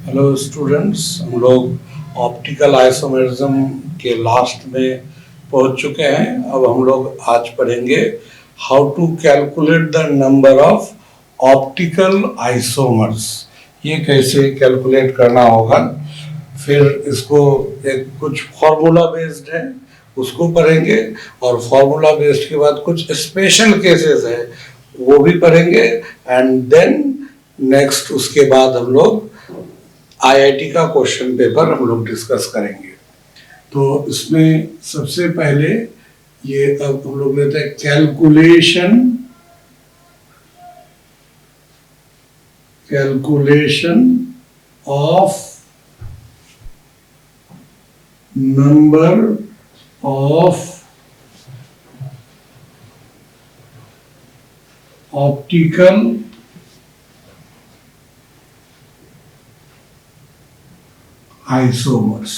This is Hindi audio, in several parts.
हेलो स्टूडेंट्स, हम लोग ऑप्टिकल आइसोमेरिज्म के लास्ट में पहुंच चुके हैं। अब हम लोग आज पढ़ेंगे how to calculate the number of optical isomers. ये कैसे कैलकुलेट करना होगा, फिर इसको एक कुछ फॉर्मूला बेस्ड है उसको पढ़ेंगे, और फॉर्मूला बेस्ड के बाद कुछ स्पेशल केसेस है वो भी पढ़ेंगे, एंड देन नेक्स्ट उसके बाद हम लोग आईआईटी का क्वेश्चन पेपर हम लोग डिस्कस करेंगे। तो इसमें सबसे पहले ये अब हम लोग लेते हैं calculation of number of optical isomers.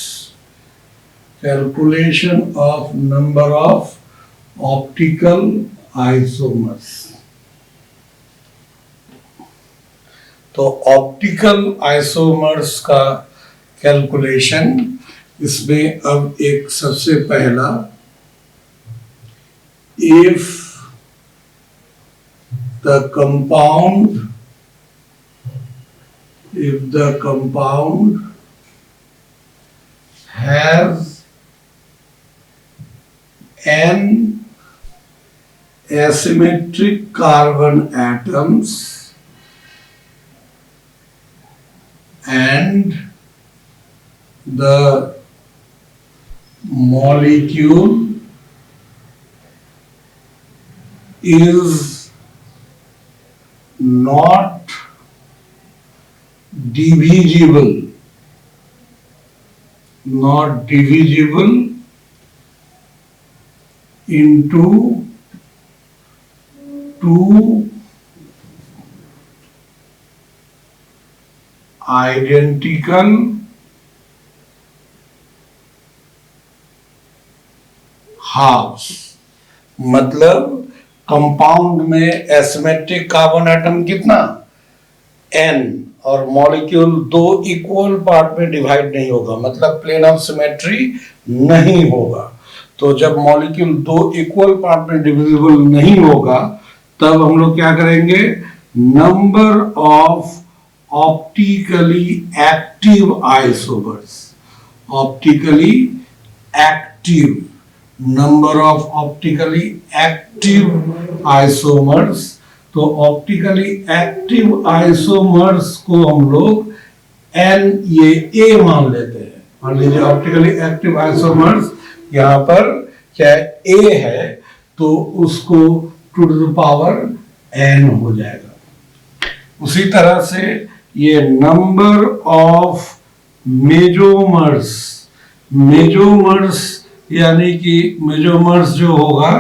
Calculation of number of optical isomers. तो ऑप्टिकल आइसोमर्स का कैलकुलेशन, इसमें अब एक सबसे पहला, if the compound has n asymmetric carbon atoms and the molecule is not divisible into two identical halves। मतलब कंपाउंड में एसिमेट्रिक कार्बन एटम कितना, n, और मॉलिक्यूल दो इक्वल पार्ट में डिवाइड नहीं होगा, मतलब प्लेन ऑफ सिमेट्री नहीं होगा। तो जब मॉलिक्यूल दो इक्वल पार्ट में डिविजिबल नहीं होगा तब हम लोग क्या करेंगे, number of optically active isomers, number of optically active isomers. तो ऑप्टिकली एक्टिव आइसोमर्स को हम लोग n, ये a मान लेते हैं। मान लीजिए ऑप्टिकली एक्टिव आइसोमर्स यहाँ पर क्या a है, तो उसको टू द पावर n हो जाएगा। उसी तरह से ये नंबर ऑफ मेजोमर्स यानी कि मेजोमर्स जो होगा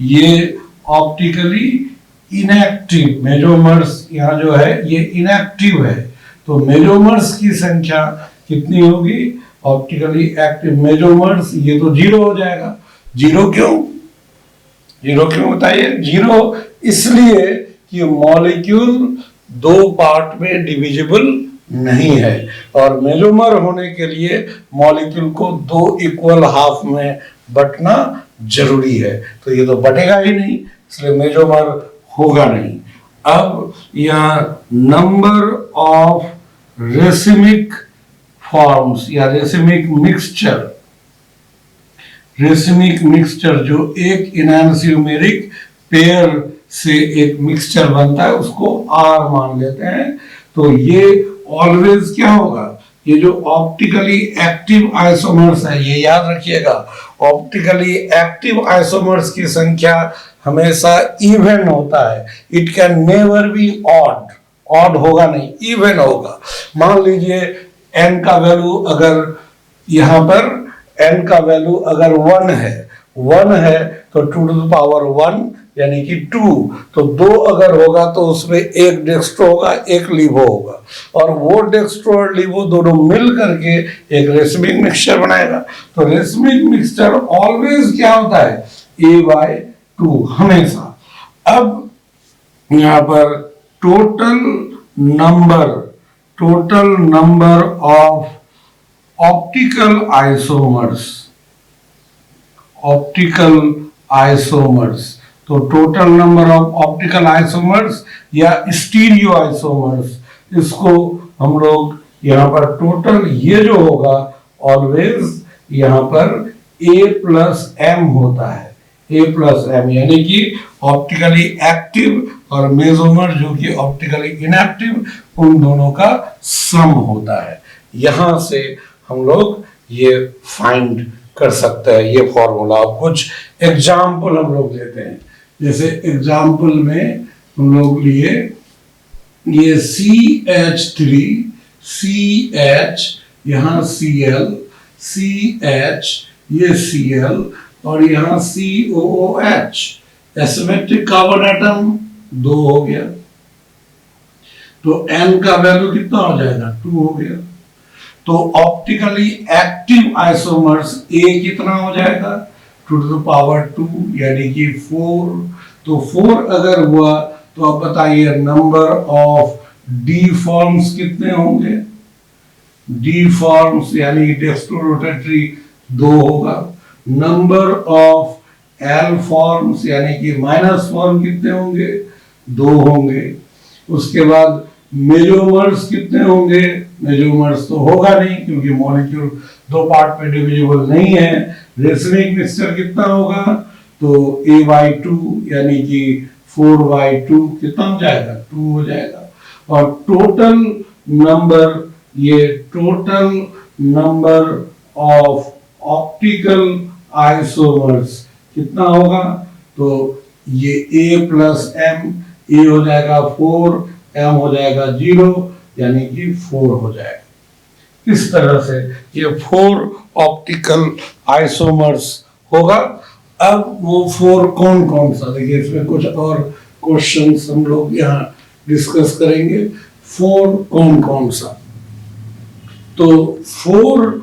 ये ऑप्टिकली इनएक्टिव, मेजोमर्स यहाँ जो है ये इनएक्टिव है, तो मेजोमर्स की संख्या कितनी होगी, ऑप्टिकली एक्टिव मेजोमर्स, ये तो 0 हो जाएगा। 0 क्यों बताइए? 0 इसलिए कि मॉलिक्यूल दो पार्ट में डिविजिबल नहीं है, और मेजोमर होने के लिए मॉलिक्यूल को दो इक्वल हाफ में बंटना जरूरी है, तो ये तो बटेगा ही नहीं, इसलिए मेजोमर होगा नहीं। अब यहाँ नंबर ऑफ रेसिमिक फॉर्म्स या रेसिमिक मिक्सचर जो एक इनैनोसिमेरिक पेयर से एक मिक्सचर बनता है उसको R मान लेते हैं। तो ये ऑलवेज क्या होगा, ये जो ऑप्टिकली एक्टिव आइसोमर्स है, ये याद रखिएगा, ऑप्टिकली एक्टिव आइसोमर्स की संख्या हमेशा इवन होता है। It can never be odd होगा नहीं, इवन होगा। मान लीजिए n का वैल्यू अगर यहाँ पर n का वैल्यू अगर 1 है तो 2 to the power 1 यानी कि 2, तो 2 अगर होगा तो उसमें एक डेक्स्ट्रो होगा एक लिवो होगा, और वो डेक्स्ट्रो और लिवो दोनों मिल करके एक रेसिमिक मिक्सचर बनाएगा। तो रेसिमिक मिक्सचर ऑलवेज क्या होता है, A/2 हमेशा। अब यहाँ पर total total number of optical isomers, optical isomers, तो total number of optical isomers या स्टीरियो आइसोमर्स, इसको हम लोग यहाँ पर टोटल ये जो होगा ऑलवेज यहाँ पर A प्लस एम होता है, A प्लस एम, यानी कि ऑप्टिकली एक्टिव और मेसोमर जो कि ऑप्टिकली इनएक्टिव, उन दोनों का सम होता है। यहां से हम लोग ये फाइंड कर सकते हैं ये फॉर्मूला। अब कुछ एग्जाम्पल हम लोग लेते हैं, जैसे एग्जाम्पल में हम लोग लिए ये CH3, CH, यहाँ Cl, CH, ये Cl और यहाँ COOH, एसिमेट्रिक कार्बन एटम 2 हो गया, तो N का वैल्यू कितना हो जाएगा 2 हो गया। तो ऑप्टिकली एक्टिव आइसोमर्स A कितना हो जाएगा 2 to the power 2 यानी कि 4। तो 4 अगर हुआ तो अब बताइए नंबर ऑफ D फॉर्म्स कितने होंगे, D फॉर्म्स यानी डेक्स्ट्रोरोटेटरी 2 होगा। नंबर ऑफ L फॉर्म्स यानी कि माइनस फॉर्म कितने होंगे 2 होंगे। उसके बाद मेजोमर्स कितने होंगे, मेजोमर्स तो होगा नहीं क्योंकि मॉलिक्यूल 2 पार्ट में डिविजिबल नहीं है। रेसिमिक मिक्सचर कितना होगा तो A/2 यानी कि 4/2 कितना हो जाएगा 2 हो जाएगा। और टोटल नंबर, ये total number of optical isomers कितना होगा तो ये A प्लस एम, A हो जाएगा 4, M हो जाएगा 0 यानी कि 4 हो जाएगा। इस तरह से ये 4 ऑप्टिकल आइसोमर्स होगा। अब वो 4 कौन कौन सा, देखिए इसमें कुछ और क्वेश्चंस हम लोग यहाँ डिस्कस करेंगे। 4 कौन कौन सा, तो 4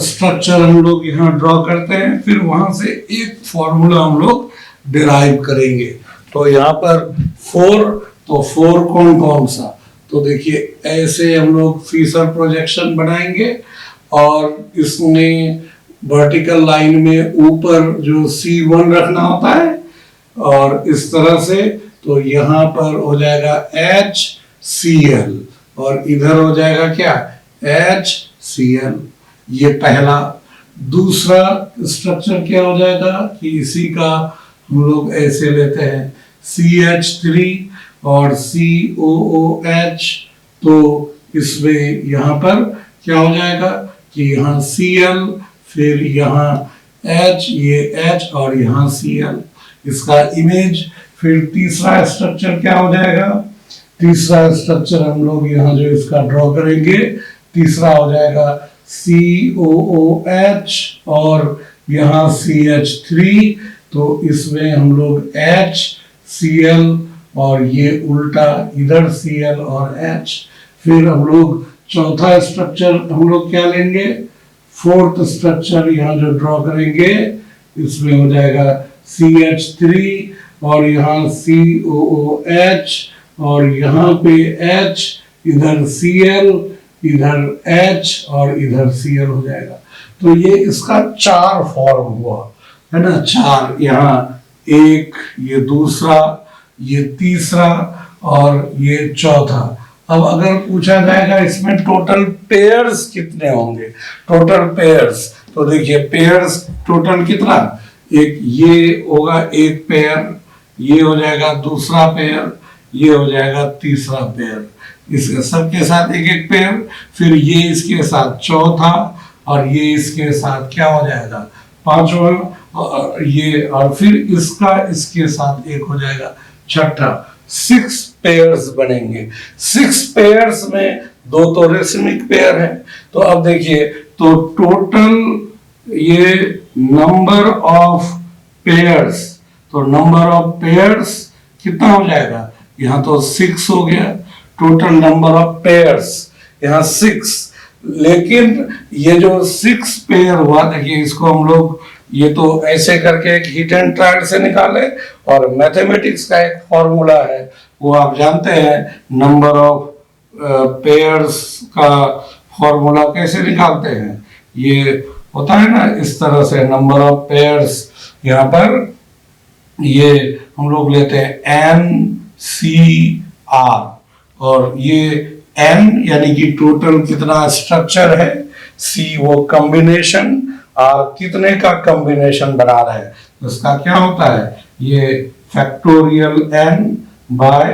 स्ट्रक्चर हम लोग यहाँ ड्रॉ करते हैं, फिर वहां से एक फॉर्मूला हम लोग डिराइव करेंगे। तो यहाँ पर 4, तो 4 कौन कौन सा, तो देखिए ऐसे हम लोग फीचर प्रोजेक्शन बनाएंगे और इसमें वर्टिकल लाइन में ऊपर जो C1 रखना होता है और इस तरह से, तो यहाँ पर हो जाएगा HCl और इधर हो जाएगा क्या HCl, ये पहला। दूसरा स्ट्रक्चर क्या हो जाएगा कि इसी का हम लोग ऐसे लेते हैं CH3 और COOH, तो इसमें यहाँ पर क्या हो जाएगा कि यहाँ Cl, फिर यहाँ H, ये H और यहाँ Cl, इसका इमेज। फिर तीसरा स्ट्रक्चर क्या हो जाएगा, तीसरा स्ट्रक्चर हम लोग यहाँ जो इसका ड्रॉ करेंगे, तीसरा हो जाएगा COOH और यहाँ CH3, तो इसमें हम लोग HCl और ये उल्टा इधर Cl और H। फिर हम लोग चौथा स्ट्रक्चर हम लोग क्या लेंगे, फोर्थ स्ट्रक्चर यहाँ जो ड्रॉ करेंगे, इसमें हो जाएगा CH3 और यहाँ COOH और यहाँ पे H, इधर Cl, इधर H और इधर Cl हो जाएगा। तो ये इसका 4 फॉर्म हुआ है ना, 4, यहाँ 1, ये दूसरा, ये तीसरा और ये चौथा। अब अगर पूछा जाएगा इसमें टोटल पेयर्स कितने होंगे, टोटल पेयर्स, तो देखिए पेयर्स टोटल कितना, एक ये होगा एक पेयर, ये हो जाएगा दूसरा पेयर, ये हो जाएगा तीसरा पेयर, इसके सबके साथ एक एक पेयर, फिर ये इसके साथ चौथा और ये इसके साथ क्या हो जाएगा पांचवा, ये और फिर इसका इसके साथ एक हो जाएगा छठा। 6 पेयर्स बनेंगे। 6 पेयर्स में 2 तो रेसिमिक पेयर है। तो अब देखिए, तो टोटल ये नंबर ऑफ पेयर्स, तो नंबर ऑफ पेयर्स कितना हो जाएगा, यहाँ तो 6 हो गया, टोटल नंबर ऑफ पेयर्स यहाँ 6। लेकिन ये जो 6 पेयर हुआ, देखिए इसको हम लोग ये तो ऐसे करके एक हीट एंड ट्रायल से निकाले, और मैथमेटिक्स का एक फॉर्मूला है वो आप जानते हैं, नंबर ऑफ पेयर्स का फॉर्मूला कैसे निकालते हैं? ये होता है ना इस तरह से, नंबर ऑफ पेयर्स, यहाँ पर ये हम लोग लेते हैं NCR, और ये N यानी कि टोटल कितना स्ट्रक्चर है, C वो कॉम्बिनेशन, R कितने का कॉम्बिनेशन बना रहा है, तो इसका क्या होता है, ये factorial N bye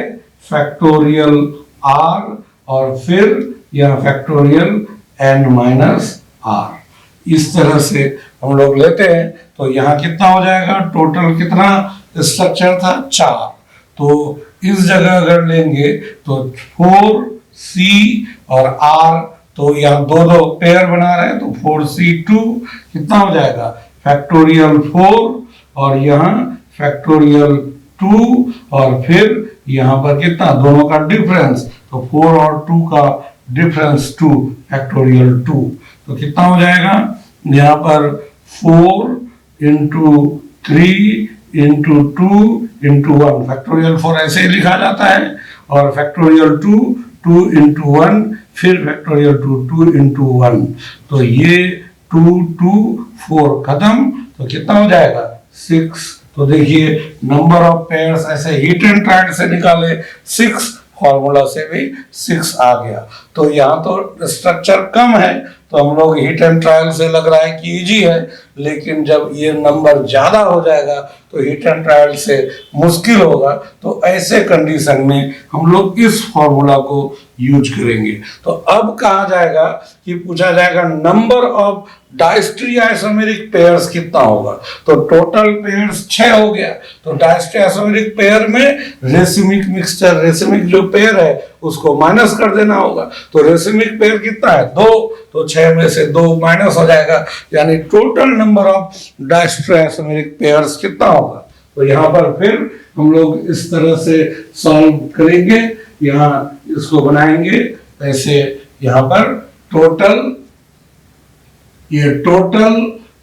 factorial R और फिर यह फैक्टोरियल N माइनस R, इस तरह से हम लोग लेते हैं। तो यहाँ कितना हो जाएगा, टोटल कितना स्ट्रक्चर था, 4, तो इस जगह अगर लेंगे तो 4C और R, तो यहाँ दो दो पेयर बना रहे हैं, तो 4C2 कितना हो जाएगा, फैक्टोरियल 4 और यहाँ फैक्टोरियल 2 और फिर यहाँ पर कितना, दोनों का डिफरेंस, तो 4 और 2 का डिफरेंस 2, फैक्टोरियल 2, तो कितना हो जाएगा, यहाँ पर 4 इंटू 3 इंटू 2 इंटू 1, फैक्टोरियल 4 ऐसे ही लिखा जाता है, और फैक्टोरियल 2 2 इंटू 1, फिर फैक्टोरियल 2 2 इंटू 1, तो ये 2 2 4 खत्म, तो कितना हो जाएगा, 6। तो देखिए नंबर ऑफ पेयर्स ऐसे हीट एंड ट्रायल से निकाले 6, फॉर्मूला से भी 6 आ गया। तो यहाँ तो स्ट्रक्चर कम है, तो हम लोग हीट एंड ट्रायल से लग रहा है कि इजी है, लेकिन जब ये नंबर ज्यादा हो जाएगा तो हीट एंड ट्रायल से मुश्किल होगा, तो ऐसे कंडीशन में हम लोग इस फॉर्मूला को यूज करेंगे। तो अब कहा जाएगा कि पूछा जाएगा नंबर ऑफ डायस्ट्रियोइसोमेरिक पेयर्स कितना होगा, तो टोटल पेयर्स 6 हो गया, तो डायस्ट्रियोइसोमेरिक पेयर में रेसिमिक मिक्सचर, रेसिमिक जो पेयर है उसको माइनस कर देना होगा, तो रेसिमिक पेयर कितना है, 2, तो 6 में से 2 माइनस हो जाएगा, यानी टोटल नंबर ऑफ डायस्ट्रियोइसोमेरिक पेयर्स कितना होगा। तो यहाँ पर फिर हम लोग इस तरह से सॉल्व करेंगे, यहाँ इसको बनाएंगे ऐसे, यहाँ पर टोटल, ये टोटल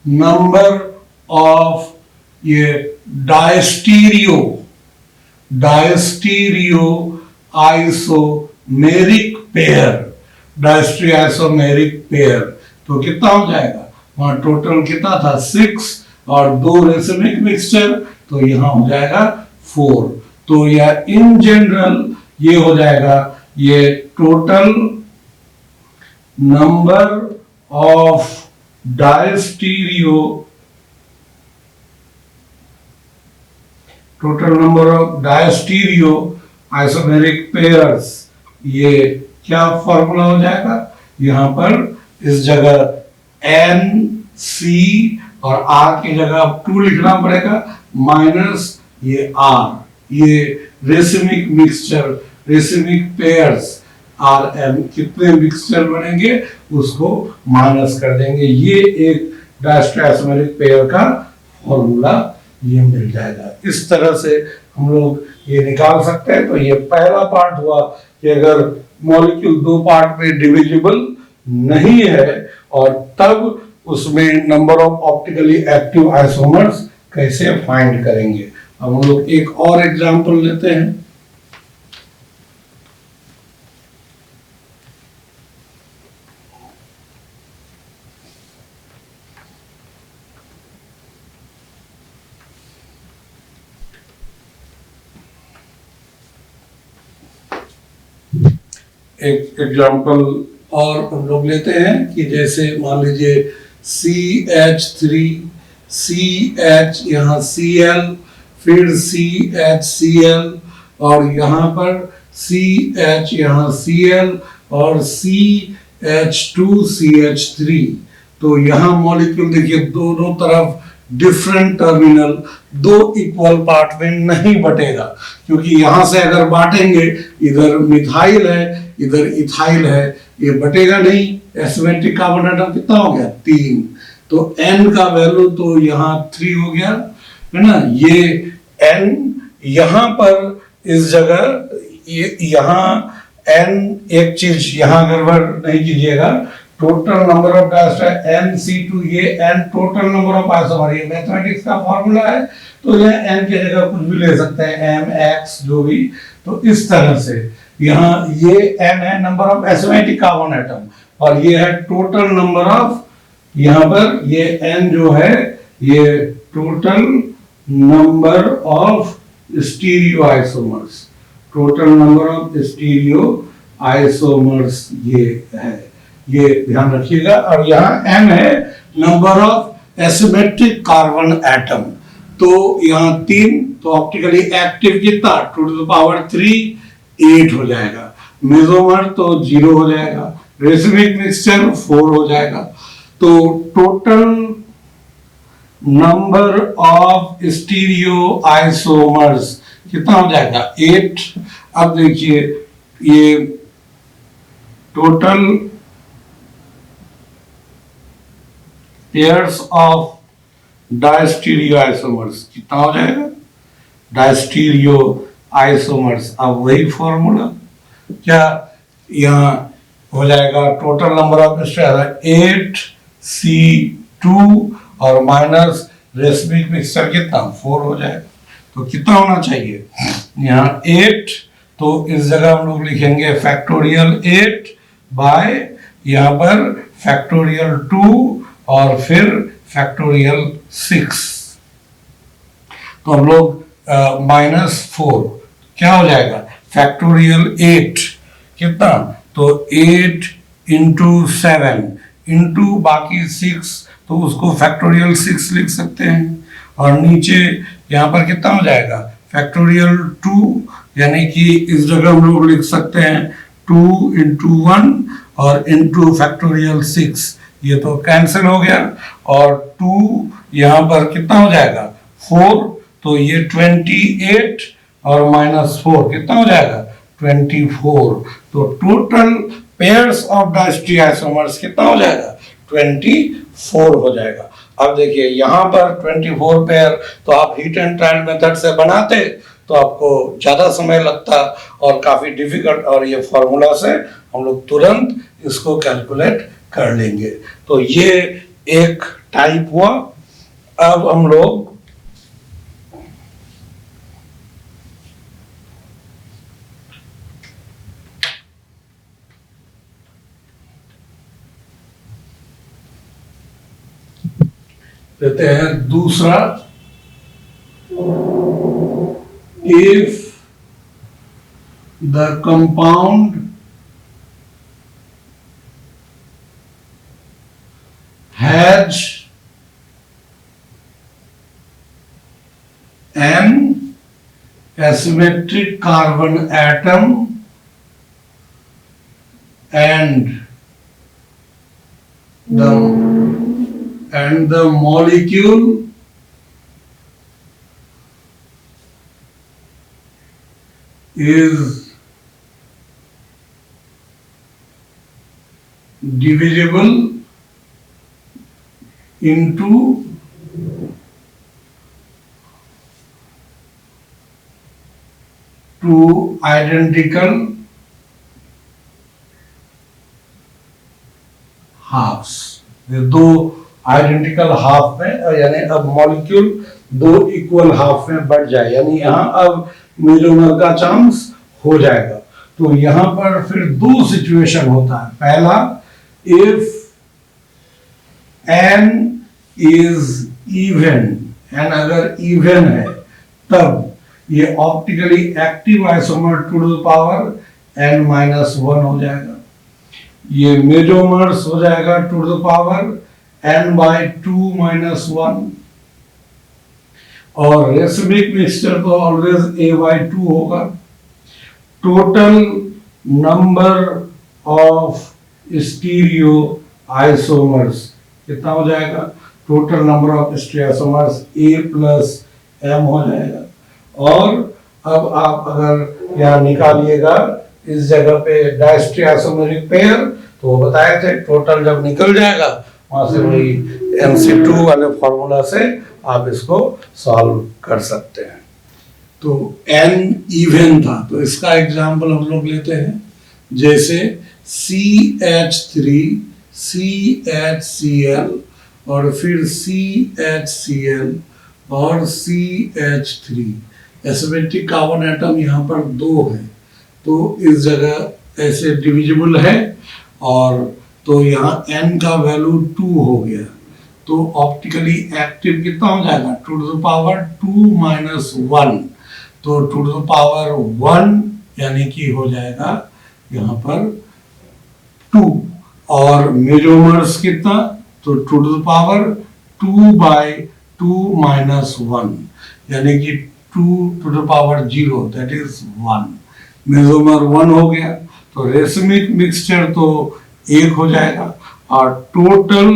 नंबर ऑफ ये डायस्टीरियो आइसोमेरिक पेयर, डायस्ट्रियोइसोमेरिक पेयर, तो कितना हो जाएगा, वहां टोटल कितना था 6 और 2 रेसिमिक मिक्सचर, तो यहाँ हो जाएगा 4। तो यह इन जनरल ये हो जाएगा, ये total number of diastereo, total number of diastereo isomeric pairs, ये क्या फॉर्मूला हो जाएगा, यहां पर इस जगह NC और R की जगह 2 लिखना पड़ेगा, माइनस ये R, ये racemic mixture, racemic pairs RM, कितने मिक्सचर बनेंगे उसको माइनस कर देंगे, ये एक डायस्ट्रियोइसोमेरिक पेयर का फॉर्मूला ये मिल जाएगा। इस तरह से हम लोग ये निकाल सकते हैं। तो ये पहला पार्ट हुआ कि अगर मॉलिक्यूल 2 पार्ट में डिविजिबल नहीं है और तब उसमें number of optically active isomers कैसे फाइंड करेंगे। अब हम लोग एक और एग्जांपल लेते हैं। एक एग्जांपल और हम लोग लेते हैं कि जैसे मान लीजिए CH3 CH, यहाँ Cl, फिर CHCl और यहाँ पर CH, यहाँ Cl और CH2CH3। तो यहाँ मॉलिक्यूल देखिए दोनों तरफ डिफरेंट टर्मिनल, 2 इक्वल पार्ट में नहीं बटेगा, क्योंकि यहां से अगर बांटेंगे इधर मिथाइल है इधर इथाइल है, ये बटेगा नहीं। एसिमेट्रिक कार्बन एटम कितना हो गया 3, तो N का वैल्यू तो यहाँ 3 हो गया है ना। ये N यहाँ पर इस जगह यहाँ N, एक चीज यहाँ गड़बड़ नहीं कीजिएगा, टोटल नंबर ऑफ NC2, ये N total number of isomer, ये मैथमेटिक्स का फॉर्मूला है, तो ये N की जगह कुछ भी ले सकते हैं, M X जो भी। तो इस तरह से यहाँ ये n है number of asymmetric carbon atom, और ये है टोटल नंबर ऑफ, यहाँ पर ये n जो है ये total number of stereo isomers, total number of stereo isomers ये है, ये ध्यान रखिएगा। और यहाँ n है number of asymmetric carbon atom, तो यहाँ 3, तो ऑप्टिकली एक्टिव कितना 2 to the power 3 8 हो जाएगा, मेसोमर तो 0 हो जाएगा, रेसिमिक मिक्सचर 4 हो जाएगा। तो total number of stereo isomers कितना हो जाएगा 8। अब देखिए ये total pairs of diastereo isomers कितना हो जाएगा, डायस्टीरियो आइसोमर्स, अब वही फॉर्मूला क्या यहाँ हो जाएगा, टोटल नंबर ऑफ 8C2 और माइनस रेसिमिक मिक्सचर कितना 4 हो जाएगा। तो कितना होना चाहिए यहाँ 8, तो इस जगह हम लोग लिखेंगे फैक्टोरियल 8 बाय यहाँ पर फैक्टोरियल 2 और फिर फैक्टोरियल 6, तो हम लोग -4 क्या हो जाएगा फैक्टोरियल 8 कितना, तो 8 इंटू 7 इंटू बाकी 6, तो उसको फैक्टोरियल 6 लिख सकते हैं। और नीचे यहाँ पर कितना हो जाएगा फैक्टोरियल 2, यानी कि इस जगह हम लोग लिख सकते हैं 2 इंटू 1 और इंटू फैक्टोरियल 6, ये तो कैंसिल हो गया, और 2 यहाँ पर कितना हो जाएगा 4, तो ये 28 और -4 कितना हो जाएगा 24, तो टोटल पेयर्स ऑफ डायस्ट्री आइसोमर्स कितना हो जाएगा 24 हो जाएगा। अब देखिए यहाँ पर 24 पेयर, तो आप हीट एंड ट्रायल मेथड से बनाते तो आपको ज़्यादा समय लगता और काफ़ी डिफिकल्ट, और ये फॉर्मूला से हम लोग तुरंत इसको कैलकुलेट कर लेंगे। तो ये एक टाइप हुआ। अब हम लोग लेते हैं दूसरा, if the compound has an asymmetric carbon atom and the molecule is divisible into two identical halves, ये दो आइडेंटिकल हाफ में, यानी अब मॉलिक्यूल दो इक्वल हाफ में बढ़ जाए, यानी यहाँ अब मेसोमर का चांस हो जाएगा। तो यहाँ पर फिर दो सिचुएशन होता है। पहला, if n is even, n अगर इवन है तब ये optically active isomer to the power n-1 हो जाएगा, ये मेसोमर्स हो जाएगा टू द पावर n/2-1, और रेसिमिक मिक्सचर तो ऑलवेज a/2 होगा। Total number of stereo isomers कितना हो जाएगा, total number of stereo isomers a+m हो जाएगा। और अब आप अगर यहाँ निकालिएगा इस जगह पे डायस्ट्री आइसोमेरिक पेयर, तो वो बताए थे टोटल जब निकल जाएगा वहां से वही MC2 वाले फॉर्मूला से आप इसको सॉल्व कर सकते हैं। तो n इवन था, तो इसका एग्जांपल हम लोग लेते हैं, जैसे CH3 CHCl और फिर CHCl और CH3, एसिमेट्रिक कार्बन एटम यहाँ पर दो है, तो इस जगह ऐसे डिविजिबल है, और तो यहाँ n का वैल्यू 2 हो गया, तो ऑप्टिकली एक्टिव कितना हो जाएगा, 2 to the power 2 minus 1, तो 2 to the power 1 यानी कि हो जाएगा यहाँ पर 2, और मेजोमर्स कितना, तो 2 to the power 2 by 2 minus 1 यानी कि 2 to the power 0, that is 1, मेजोमर 1 हो गया, तो रेसमिक मिक्सचर तो 1 हो जाएगा, और total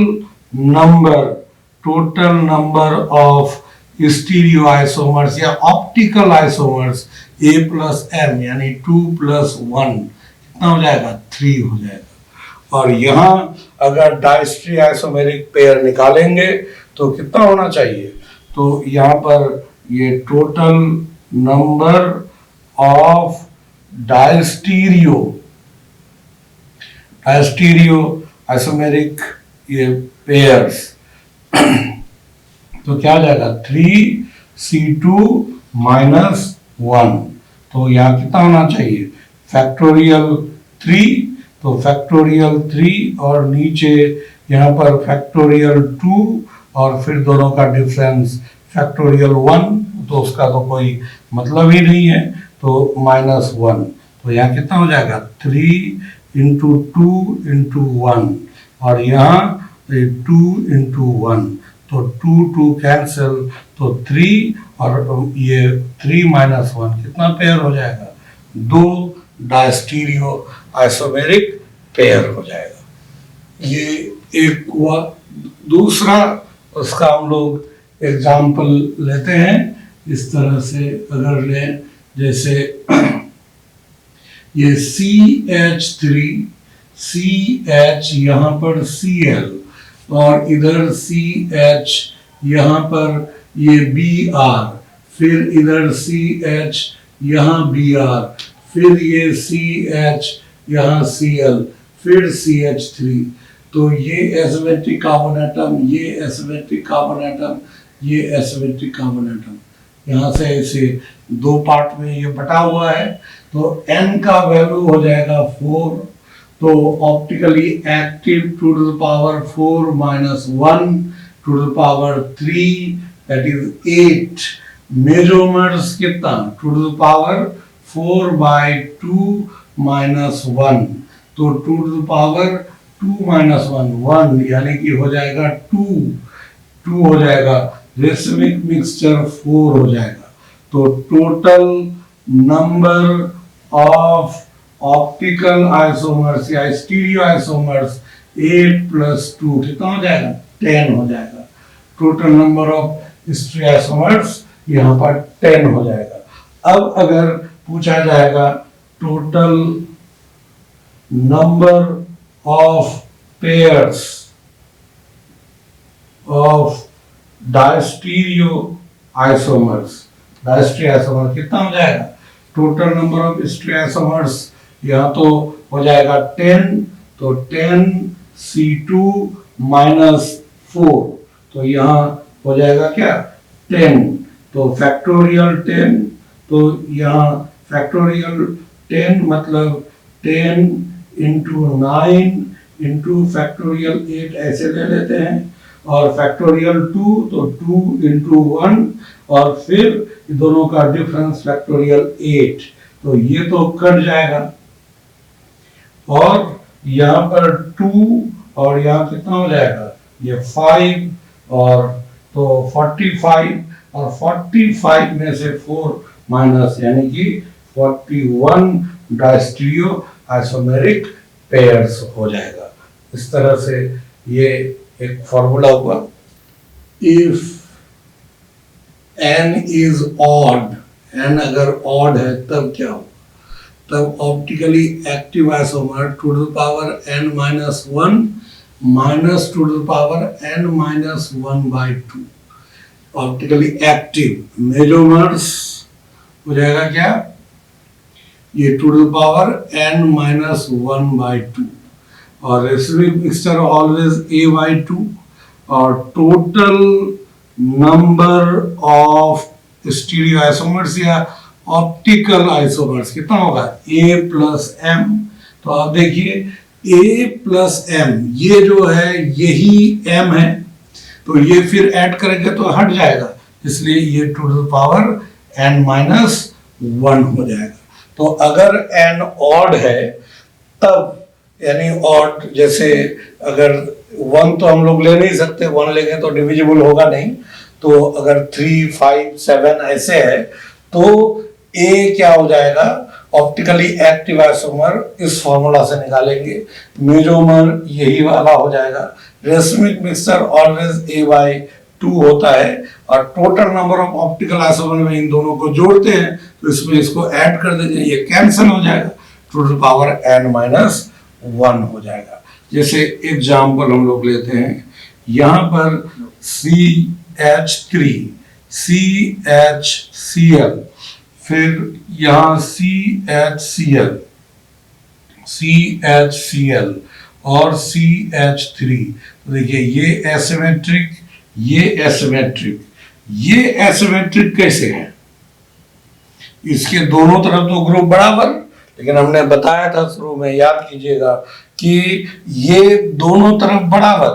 number of stereo isomers या optical isomers A plus M यानी 2 plus 1 कितना हो जाएगा, 3 हो जाएगा। और यहाँ अगर डायस्ट्री आइसोमेरिक पेयर निकालेंगे तो कितना होना चाहिए, तो यहाँ पर ये total number of diastereo isomeric ये पेयर्स तो क्या हो जाएगा, 3C2 minus 1, तो यहाँ कितना होना चाहिए, फैक्टोरियल 3, तो फैक्टोरियल 3 और नीचे यहाँ पर फैक्टोरियल 2 और फिर दोनों का डिफरेंस फैक्टोरियल 1, तो उसका तो कोई मतलब ही नहीं है, तो -1, तो यहाँ कितना हो जाएगा, 3 into 2 into 1, और यहाँ 2 into 1, तो 2 कैंसिल, तो 3 और ये 3 minus 1 कितना पेयर हो जाएगा, 2 डायस्टीरियो आइसोमेरिक पेयर हो जाएगा। ये एक हुआ। दूसरा उसका हम लोग एग्जाम्पल लेते हैं, इस तरह से अगर लें, जैसे ये CH3 यहाँ पर Cl और इधर CH यहाँ पर ये Br, फिर इधर CH यहाँ Br, फिर ये CH यहाँ Cl, फिर CH3, तो ये एसिमेट्रिक कार्बन एटम, ये एसिमेट्रिक कार्बन एटम, ये एसिमेट्रिक कार्बन एटम, यहाँ से ऐसे दो पार्ट में ये बटा हुआ है, तो n का वैल्यू हो जाएगा 4, तो optically active 2 to the power 4 minus 1 to the power 3, that is 8, measurements कितना, 2 to the power 4 by 2 minus 1, तो 2 to the power 2 minus 1 यानी कि हो जाएगा 2 हो जाएगा, रेसमिक मिक्सचर 4 हो जाएगा, तो total number of optical isomers या स्टीरियो आइसोमर्स 8 plus 2 कितना हो जाएगा, 10 हो जाएगा। Total number of stereo isomers यहाँ पर 10 हो जाएगा। अब अगर पूछा जाएगा total number of pairs of diastereo isomers कितना हो जाएगा, total number of stereo isomers यहाँ तो हो जाएगा 10, तो 10C2 minus 4, तो यहाँ हो जाएगा क्या, 10, तो फैक्टोरियल 10, तो यहाँ फैक्टोरियल 10 मतलब 10 into 9 into फैक्टोरियल 8 ऐसे ले लेते हैं, और फैक्टोरियल 2 तो 2 into 1 और फिर दोनों का डिफरेंस फैक्टोरियल 8, तो ये तो कट जाएगा, और यहाँ पर 2 और यहाँ कितना हो जाएगा, ये 5 और तो 45 और 45 में से 4 माइनस यानी कि 41 डायस्टीरियो आइसोमेरिक पेयर्स हो जाएगा। इस तरह से ये एक फॉर्मूला हुआ। If n is odd, n अगर odd है तब क्या हो, तब optically active isomer 2 to the power n minus 1 minus 2 to the power n minus 1 by 2, optically active मेजोमर्स हो जाएगा क्या, ये 2 to the power n minus 1 by 2, और racemic mixture always a by 2, और total number of stereo isomers या ऑप्टिकल आइसोमर्स कितना होगा A प्लस एम। तो आप देखिए A प्लस एम ये जो है यही m है, तो ये फिर ऐड करेंगे तो हट जाएगा, इसलिए ये to the power n minus 1 हो जाएगा। तो अगर n ऑड है तब, यानी ऑड जैसे अगर 1 तो हम लोग ले नहीं सकते, 1 लेंगे तो डिविजिबल होगा नहीं, तो अगर 3, 5, 7 ऐसे है तो A क्या हो जाएगा, ऑप्टिकली एक्टिव आइसोमर इस फॉर्मूला से निकालेंगे, मेजोमर यही वाला हो जाएगा। रेसमिक मिक्सचर ऑलवेज A/2 होता है और total number of optical isomer में इन दोनों को जोड़ते हैं तो इसमें इसको ऐड कर देंगे, ये कैंसिल हो जाएगा, to the power n minus 1 हो जाएगा। जैसे एग्जाम्पल हम लोग लेते हैं, यहाँ पर CH3 CHCl, फिर यहाँ CHCl और CH3। तो देखिए ये एसिमेट्रिक, ये एसिमेट्रिक, ये एसिमेट्रिक कैसे है, इसके दोनों तरफ तो ग्रुप बराबर, लेकिन हमने बताया था शुरू में, याद कीजिएगा कि ये दोनों तरफ बराबर,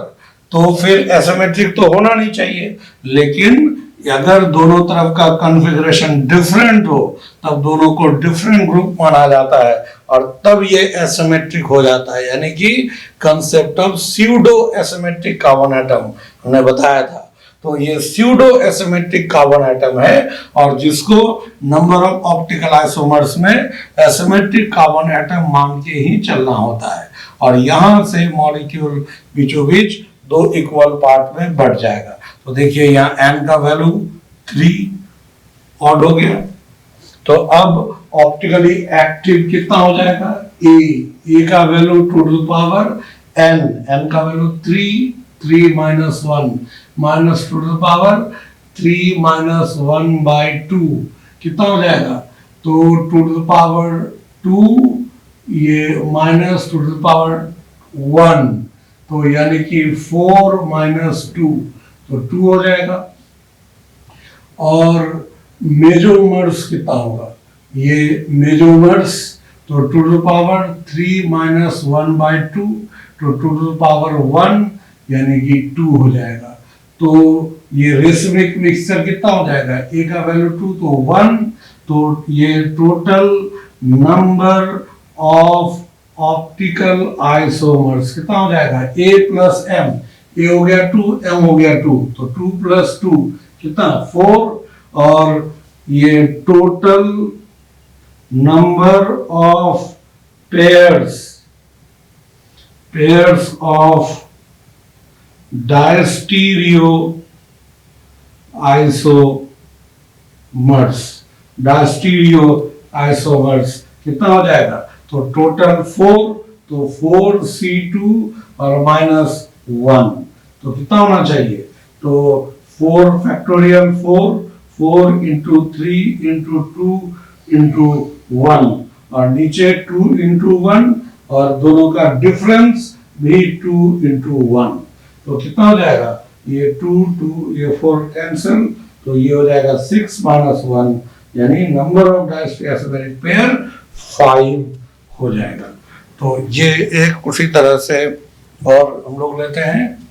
तो फिर एसिमेट्रिक तो होना नहीं चाहिए, लेकिन अगर दोनों तरफ का कॉन्फ़िगरेशन डिफरेंट हो तब दोनों को डिफरेंट ग्रुप माना जाता है और तब ये एसिमेट्रिक हो जाता है, यानी कि concept of pseudo asymmetric carbon atom हमने बताया था। तो ये स्यूडो एसिमेट्रिक कार्बन एटम है और जिसको नंबर ऑफ ऑप्टिकल आइसोमर्स में एसिमेट्रिक कार्बन एटम मान के ही चलना होता है, और यहां से मॉलिक्यूल बीचों बीच दो इक्वल पार्ट में बढ़ जाएगा। तो देखिए यहाँ n का वैल्यू 3 ऑड हो गया, तो अब ऑप्टिकली एक्टिव कितना हो जाएगा A का value to the power n का value 3 minus 1 minus to the power 3 minus 1/2 कितना हो जाएगा, तो टू द पावर 2 ये माइनस टू द पावर 1, तो यानी कि 4 माइनस 2, तो 2 हो जाएगा। और मेजोमर्स कितना होगा, ये मेजोमर्स तो टू द पावर 3 माइनस 1/2 तो टू द पावर 1 यानी कि 2 हो जाएगा। तो ये रेसमिक मिक्सचर कितना हो जाएगा, A का वैल्यू 2 तो 1, तो ये total number of optical isomers कितना हो जाएगा A प्लस M, A हो गया 2, M हो गया 2, तो 2 प्लस 2 कितना 4, और ये total number of pairs of diastereo isomers कितना हो जाएगा, तो टोटल 4, तो 4C2 और माइनस 1, तो कितना होना चाहिए, तो 4 फैक्टोरियल 4 इंटू 3 इंटू 2 इंटू 1 और नीचे 2 इंटू 1 और दोनों का डिफरेंस भी 2 इंटू 1, तो कितना हो जाएगा, ये 2 ये 4 कैंसिल, तो ये हो जाएगा 6 माइनस 1, यानी नंबर ऑफ डायस्टेरिक पेयर 5 हो जाएगा। तो ये एक उसी तरह से और हम लोग लेते हैं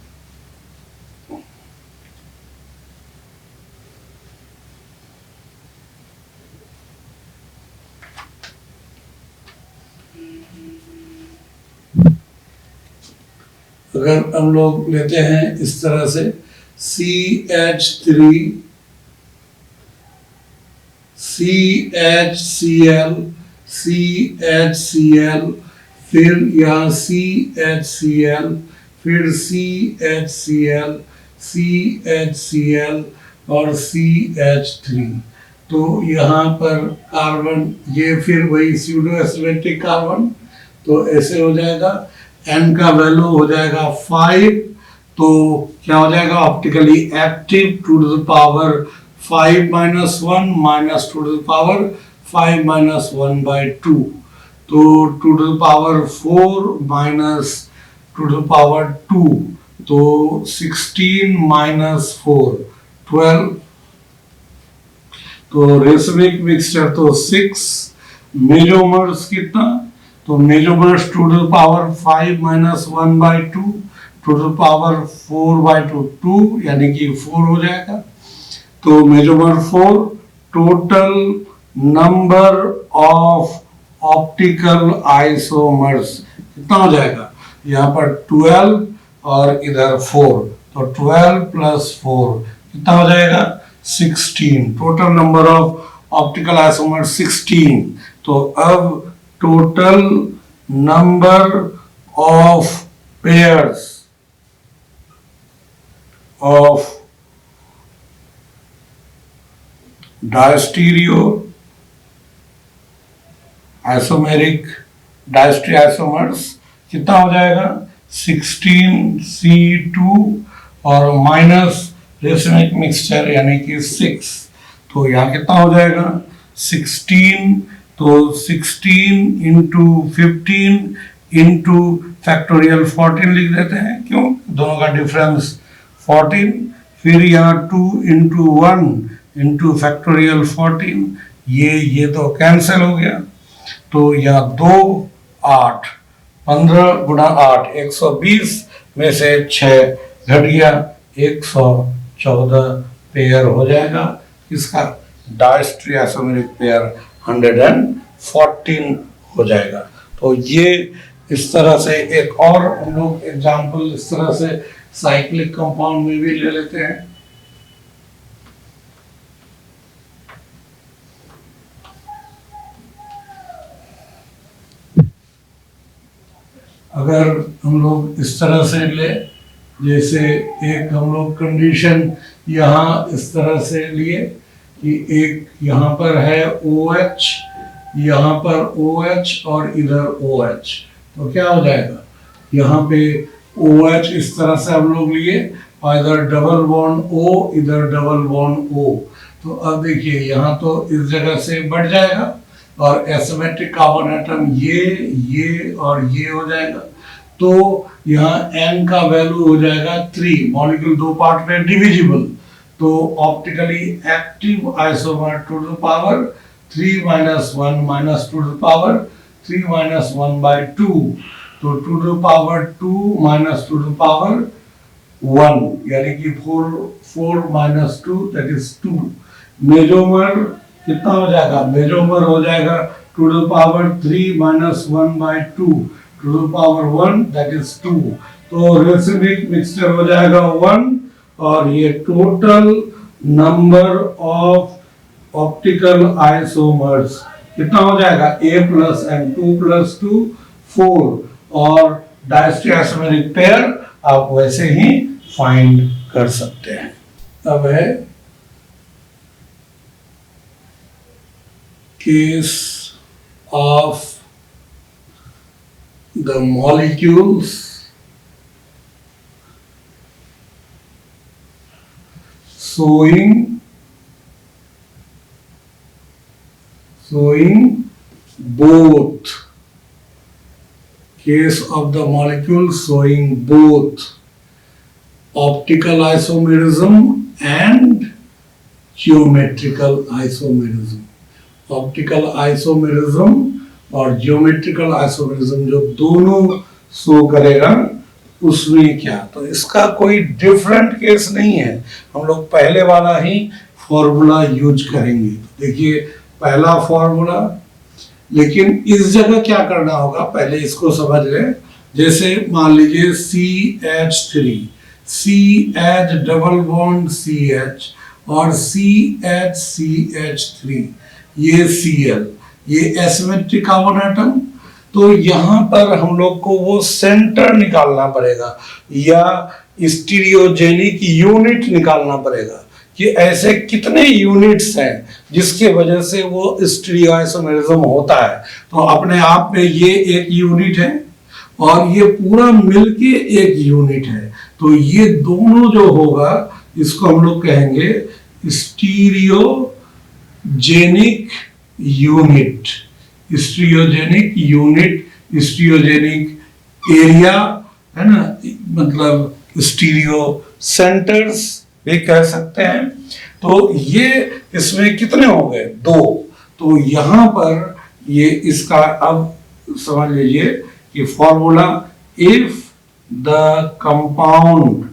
अगर हम लोग लेते हैं इस तरह से CH3 CHCl फिर यहाँ CHCl फिर CHCl और CH3, तो यहाँ पर कार्बन ये फिर वही स्यूडो एसिमेट्रिक कार्बन, तो ऐसे हो जाएगा, n का वैल्यू हो जाएगा 5, तो क्या हो जाएगा optically active to the power 5 minus 1 minus to the power 5 minus 1/2, तो to the power 4 minus to the power 2, तो 16 माइनस 4 12, तो रेसिमिक मिक्सचर तो 6, मेजोमर्स कितना, तो mesomers to the power 5 minus 1/2 to the power 4/2 2 यानी कि 4 हो जाएगा। तो mesomer 4, total number of optical isomers कितना हो जाएगा, यहाँ पर 12 और इधर 4, तो 12 प्लस 4 कितना हो जाएगा 16, total number of optical isomers 16। तो अब total number of pairs of diastereo isomeric diastereo isomers कितना हो जाएगा 16C2 और माइनस रेसिमिक मिक्सचर यानी कि 6, तो यहाँ कितना हो जाएगा 16, तो 16 इंटू 15 इंटू फैक्टोरियल 14 लिख देते हैं, क्यों, दोनों का डिफरेंस 14, फिर यहाँ 2 इंटू 1 इंटू फैक्टोरियल 14, ये तो कैंसिल हो गया, तो यहाँ 2 8, 15 गुणा 8 120 में से 6 घट गया, 114 पेयर हो जाएगा, इसका डायस्ट्री आइसोमेरिक पेयर 114 हो जाएगा। तो ये इस तरह से एक और हम लोग एग्जाम्पल इस तरह से साइक्लिक कंपाउंड में भी ले लेते हैं। अगर हम लोग इस तरह से ले, जैसे एक हम लोग कंडीशन यहाँ इस तरह से लिए कि एक यहाँ पर है OH, यहाँ पर OH और इधर OH, तो क्या हो जाएगा, यहाँ पे OH इस तरह से हम लोग लिए और इधर डबल बॉन्ड O, इधर डबल बॉन्ड O, तो अब देखिए यहाँ तो इस जगह से बढ़ जाएगा और एसिमेट्रिक कार्बन एटम ये और ये हो जाएगा, तो यहाँ n का वैल्यू हो जाएगा 3, मॉलिक्यूल 2 पार्ट में डिविजिबल, तो optically active isomer to the power 3 minus 1 minus to the power 3 minus 1/2, तो to the power 2 minus to the power 1 यानी कि 4 माइनस 2 दैट इज 2। मेजोमर कितना हो जाएगा, मेजोमर हो जाएगा to the power 3 minus 1/2 to the power 1 is इज 2, तो रेसिमिक मिक्सचर हो जाएगा 1 और ये total number of optical isomers कितना हो जाएगा A प्लस N 2 प्लस 2 4, और डायस्ट्री आइसोमेरिक पेयर आप वैसे ही फाइंड कर सकते हैं। अब है case of the molecules showing both, case of the molecule showing both optical isomerism and geometrical isomerism। Optical isomerism और जियोमेट्रिकल आइसोमेरिज्म जो दोनों शो करेगा उसमें क्या, तो इसका कोई डिफरेंट केस नहीं है, हम लोग पहले वाला ही फॉर्मूला यूज करेंगे। देखिए पहला फॉर्मूला, लेकिन इस जगह क्या करना होगा पहले इसको समझ लें। जैसे मान लीजिए CH3, CH double bond CH और CH3, ये Cl, ये एसिमेट्रिक कार्बन एटम, तो यहाँ पर हम लोग को वो सेंटर निकालना पड़ेगा या स्टीरियोजेनिक यूनिट निकालना पड़ेगा कि ऐसे कितने यूनिट्स हैं जिसके वजह से वो स्टीरियो आइसोमेरिज्म होता है। तो अपने आप में ये एक यूनिट है और ये पूरा मिलके एक यूनिट है, तो ये दोनों जो होगा इसको हम लोग कहेंगे stereogenic unit, stereogenic unit, stereogenic area है ना, मतलब स्टीरियो सेंटर्स भी कह सकते हैं। तो ये इसमें कितने हो गए? 2। तो यहां पर ये इसका अब समझ लीजिए कि फॉर्मूला, इफ द कंपाउंड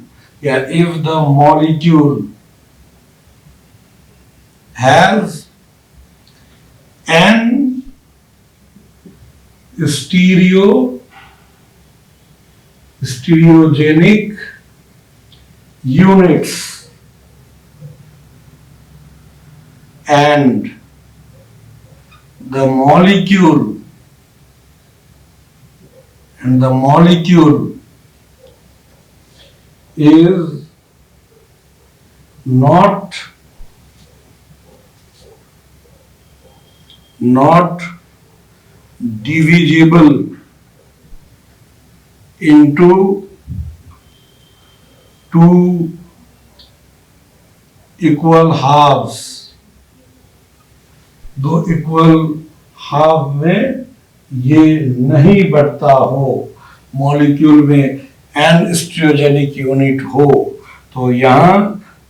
या if the molecule has an stereogenic units and the molecule is not divisible into 2 equal halves, 2 equal half में ये नहीं बढ़ता हो, मॉलिक्यूल में एन स्टीरियोजेनिक यूनिट हो, तो यहां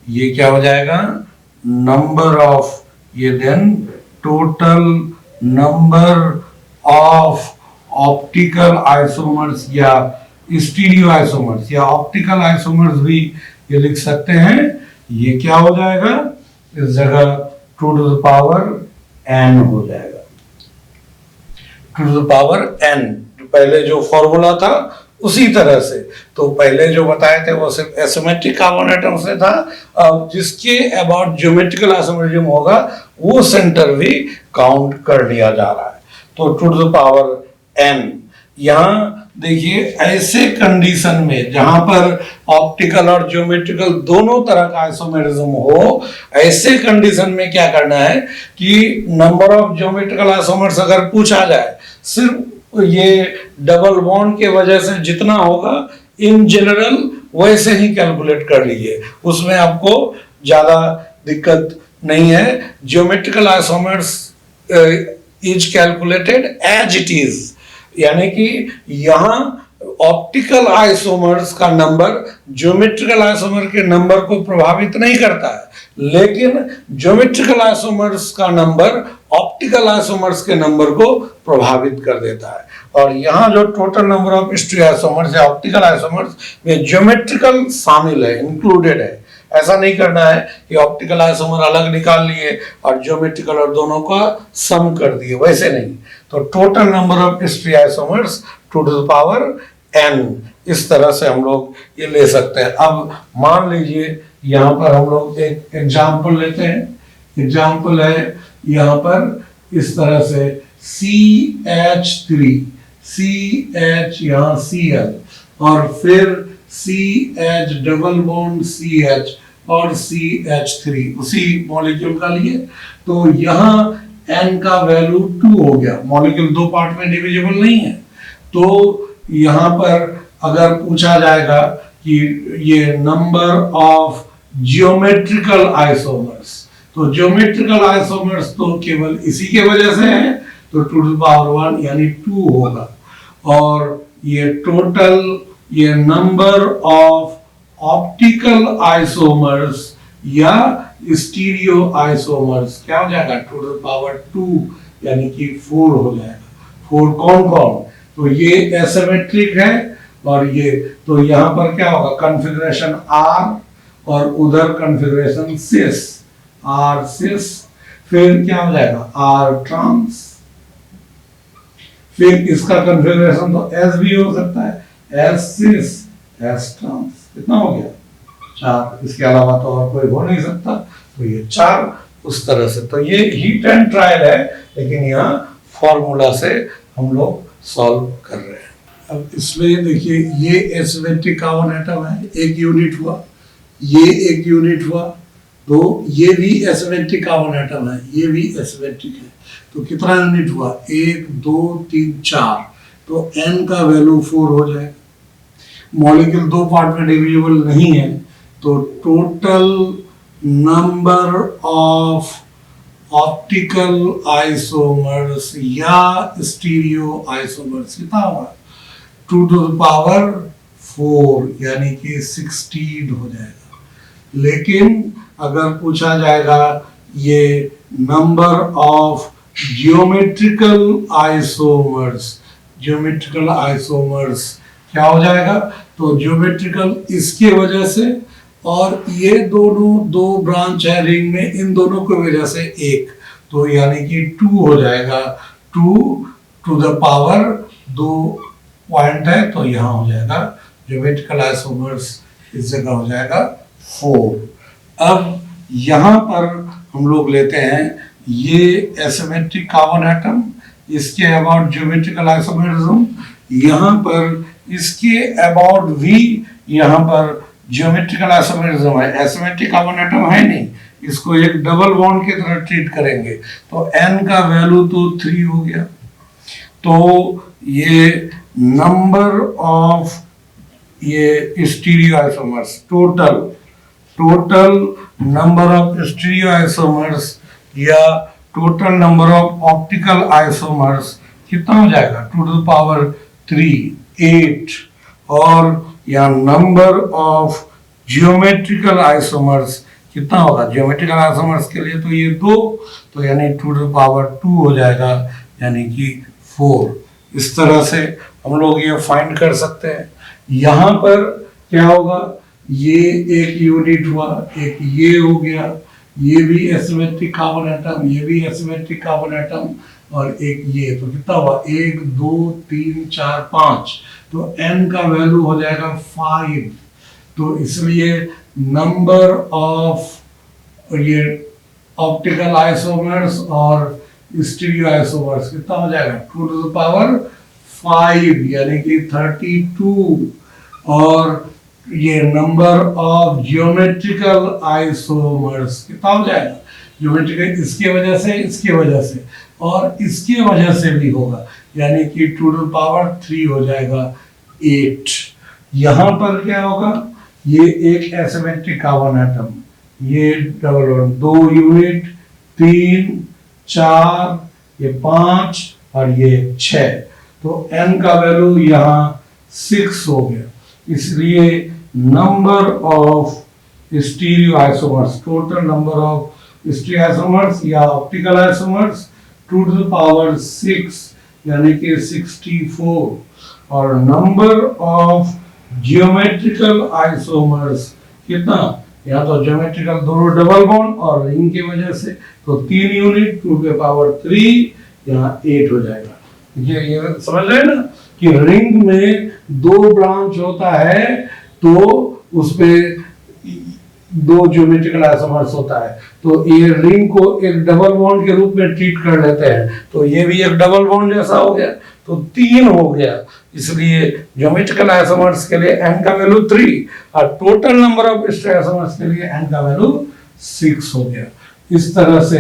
ये क्या हो जाएगा? नंबर ऑफ, ये then total number of optical isomers या स्टीरियो आइसोमर्स या ऑप्टिकल आइसोमर्स भी ये लिख सकते हैं। ये क्या हो जाएगा? इस जगह 2 to the power n हो जाएगा। 2 to the power n, पहले जो फॉर्मूला था उसी तरह से। तो पहले जो बताए थे वो सिर्फ एसिमेट्रिक कार्बन एटम से था। अब जिसके अबाउट ज्योमेट्रिकल आइसोमरिज्म होगा वो सेंटर भी काउंट कर लिया जा रहा है। तो 2 to the power n, यहां देखिए ऐसे कंडीशन में जहां पर ऑप्टिकल और ज्योमेट्रिकल दोनों तरह का आइसोमेरिज्म हो, ऐसे कंडीशन में क्या करना है कि नंबर ऑफ ज्योमेट्रिकल आइसोमर्स अगर पूछा जाए, सिर्फ ये डबल बॉन्ड के वजह से जितना होगा इन जनरल वैसे ही कैलकुलेट कर लीजिए, उसमें आपको ज्यादा दिक्कत नहीं है। Geometrical isomers is calculated as it is, यानी कि यहां ऑप्टिकल आइसोमर्स का नंबर ज्योमेट्रिकल आइसोमर के नंबर को प्रभावित नहीं करता है, लेकिन ज्योमेट्रिकल आइसोमर्स का नंबर ऑप्टिकल आइसोमर्स के नंबर को प्रभावित कर देता है। और यहां जो total number of stereo isomers या ऑप्टिकल आइसोमर्स में ज्योमेट्रिकल शामिल है, इंक्लूडेड है। ऐसा नहीं करना है कि ऑप्टिकल आइसोमर अलग निकाल लिए और ज्योमेट्रिकल और दोनों का सम कर दिए, वैसे नहीं। तो total number of stereo isomers 2 to the power n, इस तरह से हम लोग ये ले सकते हैं। अब मान लीजिए यहाँ पर हम लोग एक एग्जाम्पल लेते हैं। एग्जाम्पल है यहाँ पर इस तरह से CH3, CH यहाँ Cl और फिर CH डबल बॉन्ड CH और CH3 उसी मॉलिक्यूल का लिए। तो यहाँ n का वैल्यू 2 हो गया, मॉलिक्यूल 2 पार्ट में डिविजिबल नहीं है। तो यहाँ पर अगर पूछा जाएगा कि ये नंबर ऑफ जियोमेट्रिकल आइसोमर्स, तो जियोमेट्रिकल आइसोमर्स तो केवल इसी के वजह से है, तो 2 to the power 1 यानी 2 होगा। और ये टोटल ये नंबर ऑफ ऑप्टिकल आइसोमर्स या स्टीरियो आइसोमर्स क्या हो जाएगा? 2 to the power 2 यानी कि 4 हो जाएगा। 4 कौन कौन? तो ये एसिमेट्रिक है और ये, तो यहाँ पर क्या होगा? कॉन्फ़िगरेशन R और उधर कॉन्फ़िगरेशन सिस, R सिस, फिर क्या हो जाएगा? R ट्रांस, फिर इसका कॉन्फ़िगरेशन तो S भी हो सकता है, S सिस, S ट्रांस। कितना हो गया? 4। इसके अलावा तो और कोई हो नहीं सकता। तो ये 4 उस तरह से। तो ये हीट एंड ट्रायल है, लेकिन यहाँ फॉर्मूला से हम लोग सॉल्व कर रहे हैं। अब इसमें देखिए ये एसिमेट्रिक कार्बन एटम है, एक यूनिट हुआ, ये एक यूनिट हुआ, तो ये भी एसिमेट्रिक कार्बन एटम है, ये भी एसिमेट्रिक है। तो कितना यूनिट हुआ? 1 2 3 4, तो n का वैल्यू 4 हो जाएगा। मॉलिक्यूल 2 पार्ट में डिविजिबल नहीं है, तो total number of optical isomers या स्टीरियो आइसोमर्स कितना होगा? 2 to the power 4 यानी कि 16 हो जाएगा। लेकिन अगर पूछा जाएगा ये number of geometrical isomers, geometrical isomers क्या हो जाएगा? तो जियोमेट्रिकल इसके वजह से, और ये दोनों दो ब्रांच है रिंग में, इन दोनों की वजह से एक, तो यानी कि 2 हो जाएगा। 2 टू द पावर, 2 पॉइंट है तो यहाँ हो जाएगा ज्योमेट्रिकल आइसोमर्स, इस जगह हो जाएगा 4। अब यहाँ पर हम लोग लेते हैं ये एसिमेट्रिक कार्बन एटम, इसके अबाउट ज्योमेट्रिकल आइसोमरिज्म, यहाँ पर इसके अबाउट भी यहाँ पर ज्योमेट्रिकल आइसोमरिज्म है। एसिमेट्रिक कार्बन एटम है नहीं, इसको एक डबल बॉन्ड की तरह ट्रीट करेंगे तो n का वैल्यू तो 3 हो गया। तो ये नंबर ऑफ ये stereo isomers, total number of stereo isomers या total number of optical isomers कितना हो जाएगा? 2 टू द पावर 3, 8। और या नंबर ऑफ जियोमेट्रिकल आइसोमर्स कितना होगा? जियोमेट्रिकल आइसोमर्स के लिए तो ये 2, तो यानी 2 टू द पावर 2 हो जाएगा, यानी कि 4। इस तरह से हम लोग ये फाइंड कर सकते हैं। यहाँ पर क्या होगा? ये एक यूनिट हुआ, एक ये हो गया, ये भी एसिमेट्रिक कार्बन एटम, ये भी एसिमेट्रिक कार्बन एटम, और एक ये, तो कितना हुआ? 1 2 3 4 5, तो n का वैल्यू हो जाएगा 5। तो इसलिए नंबर ऑफ ये ऑप्टिकल आइसोमर्स और स्टीरियो आइसोमर्स कितना हो जाएगा? 2 टू द पावर 5, यानी कि 32। और ये नंबर ऑफ जियोमेट्रिकल आइसोमर्स कितना हो जाएगा? ज्योमेट्रिकल इसके वजह से, इसके वजह से और इसके वजह से भी होगा, यानी कि 2 टू द पावर 3 हो जाएगा 8। यहाँ पर क्या होगा? ये एक एसिमेट्रिक कार्बन एटम, ये डबल बॉन्ड, 2 यूनिट, 3 4, ये 5 और ये 6, तो n का वैल्यू यहाँ 6 हो गया। इसलिए number of stereo isomers, total number of stereo isomers या optical isomers 2 to the power 6, यानी कि 64। और नंबर ऑफ जियोमेट्रिकल आइसोमर्स कितना? या तो ज्योमेट्रिकल दोनों डबल बॉन्ड और रिंग की वजह से, तो 3 यूनिट 2 के पावर 3, यहाँ 8 हो जाएगा। ये समझ रहे हैं ना कि रिंग में 2 ब्रांच होता है तो उसपे 2 ज्योमेट्रिकल आइसोमर्स होता है, तो ये रिंग को एक डबल बॉन्ड के रूप में ट्रीट कर लेते हैं, तो ये भी एक डबल बॉन्ड जैसा हो गया, तो 3 हो गया। इसलिए ज्योमेट्रिकल आइसोमर्स के लिए n का वैल्यू 3 और total number of stereo isomers के लिए n का वैल्यू 6 हो गया। इस तरह से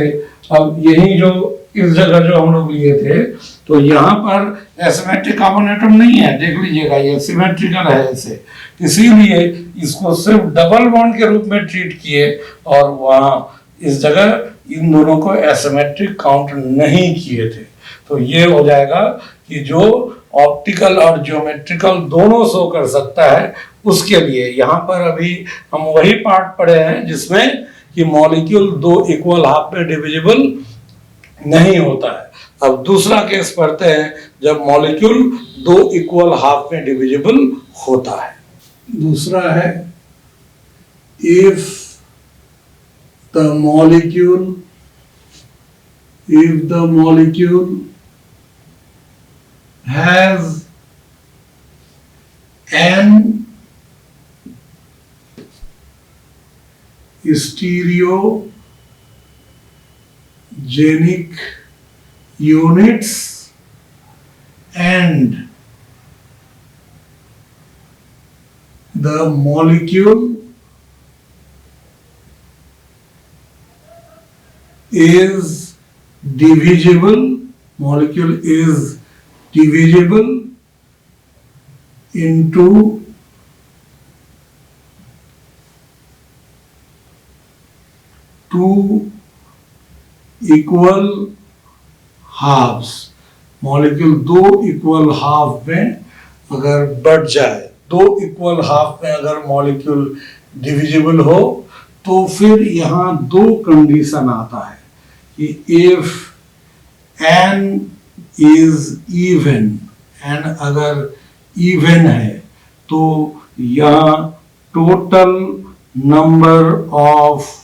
अब यही जो इस जगह जो हम लोग लिए थे, तो यहाँ पर एसिमेट्रिक कार्बन एटम नहीं है, देख लीजिएगा ये सिमेट्रिकल है ऐसे, इसीलिए इसको सिर्फ डबल बॉन्ड के रूप में ट्रीट किए और वहाँ इस जगह इन दोनों को एसिमेट्रिक काउंट नहीं किए थे। तो ये हो जाएगा कि जो ऑप्टिकल और ज्योमेट्रिकल दोनों शो कर सकता है उसके लिए यहाँ पर अभी हम वही पार्ट पढ़े हैं जिसमें कि मॉलिक्यूल 2 इक्वल हाफ में डिविजिबल नहीं होता है। अब दूसरा केस पढ़ते हैं जब मॉलिक्यूल 2 इक्वल हाफ में डिविजिबल होता है। दूसरा है if the molecule has n stereogenic units and the molecule is divisible into two equal halves। Molecule 2 equal half में अगर बढ़ जाए, 2 इक्वल हाफ में अगर मॉलिक्यूल डिविजिबल हो तो फिर यहाँ दो कंडीशन आता है कि if n is even, n अगर इवन है तो यहाँ total number of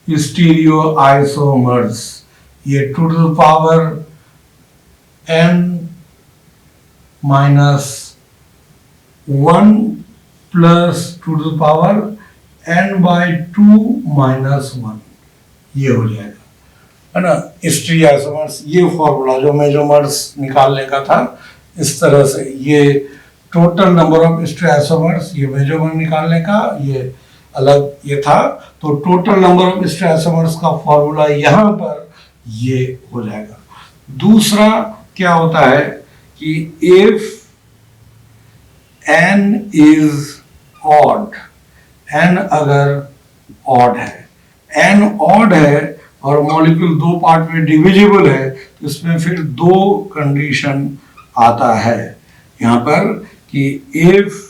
stereo isomers, ये two to the power n minus 1 plus two to the power n by 2 minus 1, ये हो जाएगा, है ना। स्टीरियो आइसोमर्स, ये फॉर्मूला जो मेजरमेंट्स निकालने का था, इस तरह से ये total number of stereo isomers, ये मेजरमेंट निकालने का ये अलग ये था, तो total number of stereo isomers का फॉर्मूला यहाँ पर ये हो जाएगा। दूसरा क्या होता है कि if n is odd, n अगर ऑड है, n ऑड है और मॉलिक्यूल दो पार्ट में डिविजिबल है, तो इसमें फिर दो कंडीशन आता है यहाँ पर कि if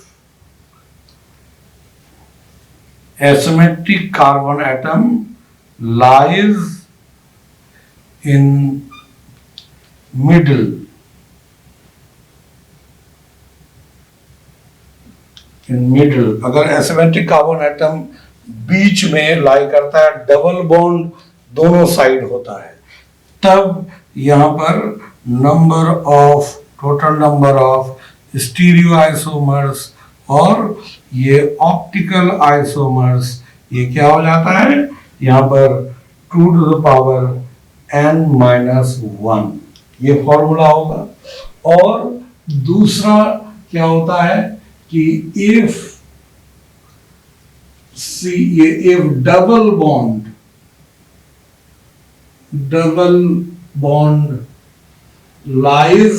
asymmetric carbon atom lies in middle, अगर asymmetric carbon atom बीच में लाई करता है, डबल बॉन्ड दोनों साइड होता है, तब यहाँ पर total number of stereo isomers और ये ऑप्टिकल आइसोमर्स, ये क्या हो जाता है यहाँ पर 2 to the power n minus 1, ये फॉर्मूला होगा। और दूसरा क्या होता है कि if double bond lies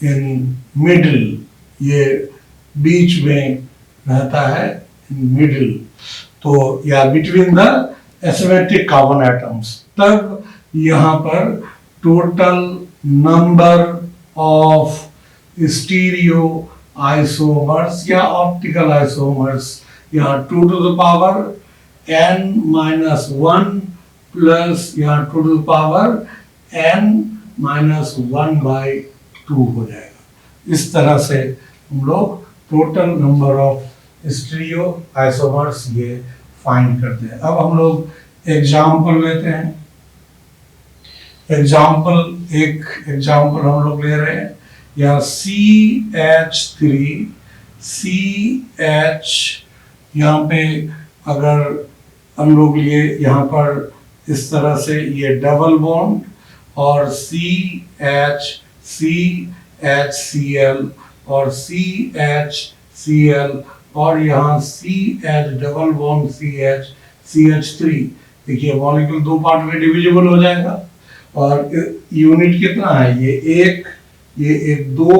in middle, ये बीच में रहता है, मिडिल, तो या between the asymmetric carbon atoms, तब यहाँ पर total number of stereo isomers या ऑप्टिकल आइसोमर्स यहाँ 2 to the power n minus 1 plus यहाँ 2 to the power n minus 1 by 2 हो जाएगा। इस तरह से हम लोग total number of stereo isomers ये फाइंड करते हैं। अब हम लोग एग्जाम्पल लेते हैं। एक एग्जाम्पल हम लोग ले रहे हैं, या CH3CH, यहाँ पे अगर हम लोग लिए यहाँ पर इस तरह से ये डबल बॉन्ड और CHCHCl और CHCl और यहाँ CH डबल बॉन्ड CH3, देखिए मॉलिक्यूल दो पार्ट में डिविजिबल हो जाएगा। और यूनिट कितना है, ये एक 2